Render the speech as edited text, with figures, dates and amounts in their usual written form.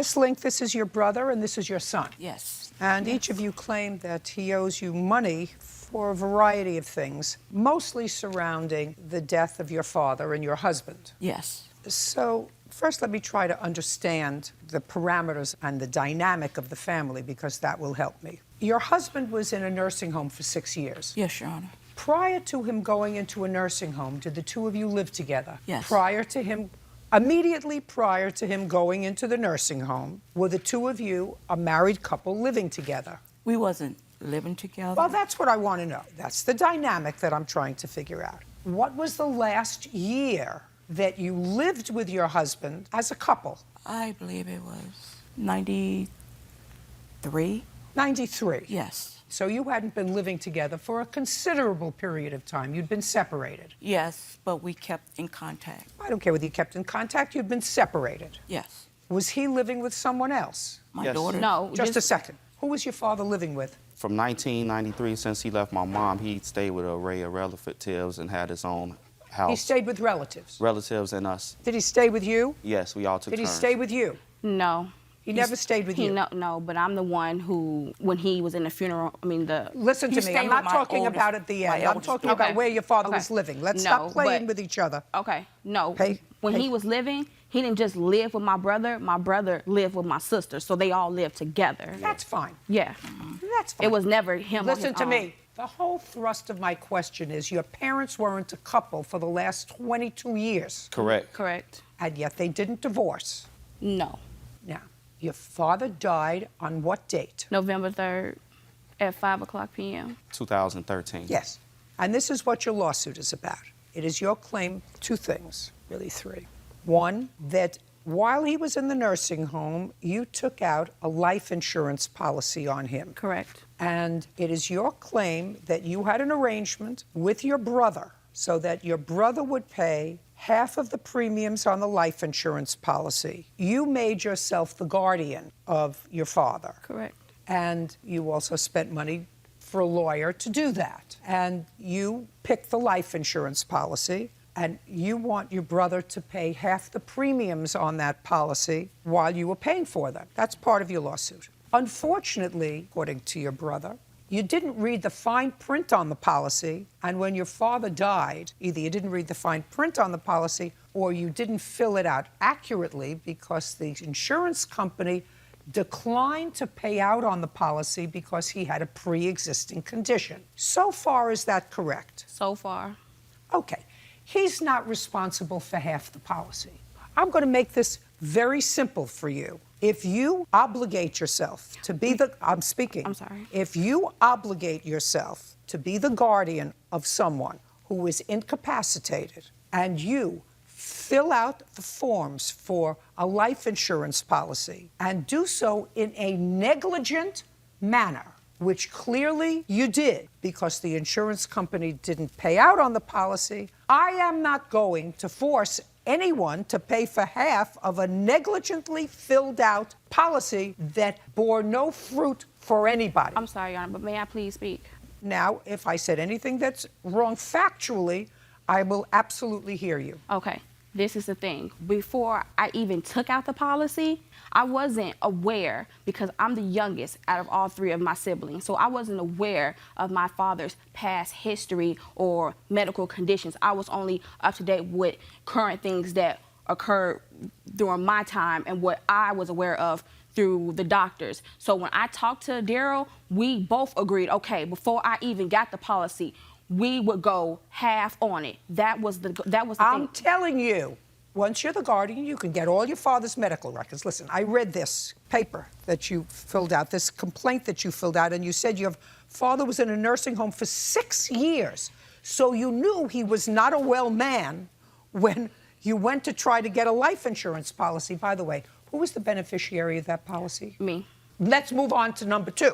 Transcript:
Miss Link, this is your brother and this is your son. Yes. And yes. each of you claim that he owes you money for a variety of things, mostly surrounding the death of your father and your husband. Yes. So first let me try to understand the parameters and the dynamic of the family, because that will help me. Your husband was in a nursing home for 6 years. Yes, Your Honor. Prior to him going into a nursing home, did the two of you live together? Yes. Immediately prior to him going into the nursing home, were the two of you a married couple living together? We wasn't living together. Well, that's what I want to know. That's the dynamic that I'm trying to figure out. What was the last year that you lived with your husband as a couple? I believe it was 93. 93? Yes. So you hadn't been living together for a considerable period of time. You'd been separated. Yes, but we kept in contact. I don't care whether you kept in contact. You'd been separated. Yes. Was he living with someone else? My Yes. daughter. No. Just a second. Who was your father living with? From 1993, since he left my mom, he stayed with an array of relatives and had his own house. He stayed with relatives. Relatives and us. Did he stay with you? Yes, we all took Did he turns. stay with you? No. He never stayed with you? No, but I'm the one who, when he was in the funeral, Listen to He me. stayed I'm with not my talking oldest- about at the my end. I'm eldest talking daughter. about where your father Okay. was living. Let's No, stop playing but- with each other. Okay, no. Hey, when hey. he was living, he didn't just live with my brother lived with my sister, so they all lived together. That's fine. Yeah. That's fine. It was never him on Listen his to own. me. The whole thrust of my question is your parents weren't a couple for the last 22 years, Correct. Correct. and yet they didn't divorce. No. Now, your father died on what date? November 3rd at 5:00 p.m. 2013. Yes. And this is what your lawsuit is about. It is your claim, two things, really three. One, that while he was in the nursing home, you took out a life insurance policy on him. Correct. And it is your claim that you had an arrangement with your brother so that your brother would pay half of the premiums on the life insurance policy. You made yourself the guardian of your father. Correct. And you also spent money for a lawyer to do that. And you picked the life insurance policy, and you want your brother to pay half the premiums on that policy while you were paying for them. That's part of your lawsuit. Unfortunately, according to your brother, you didn't read the fine print on the policy, and when your father died, either you didn't read the fine print on the policy or you didn't fill it out accurately because the insurance company declined to pay out on the policy because he had a pre-existing condition. So far, is that correct? So far. Okay. He's not responsible for half the policy. I'm going to make this very simple for you. If you obligate yourself to be I'm sorry. If you obligate yourself to be the guardian of someone who is incapacitated and you fill out the forms for a life insurance policy and do so in a negligent manner, which clearly you did because the insurance company didn't pay out on the policy, I am not going to force anyone to pay for half of a negligently filled out policy that bore no fruit for anybody. I'm sorry, Your Honor, but may I please speak? Now, if I said anything that's wrong factually, I will absolutely hear you. Okay. This is the thing. Before I even took out the policy, I wasn't aware, because I'm the youngest out of all three of my siblings, so I wasn't aware of my father's past history or medical conditions. I was only up to date with current things that occurred during my time and what I was aware of through the doctors. So when I talked to Darryl, we both agreed, okay, before I even got the policy, we would go half on it. That was the I'm thing. telling you, once you're the guardian, you can get all your father's medical records. Listen, I read this paper that you filled out, this complaint that you filled out, and you said your father was in a nursing home for 6 years. So you knew he was not a well man when you went to try to get a life insurance policy. By the way, who was the beneficiary of that policy? Me. Let's move on to number two.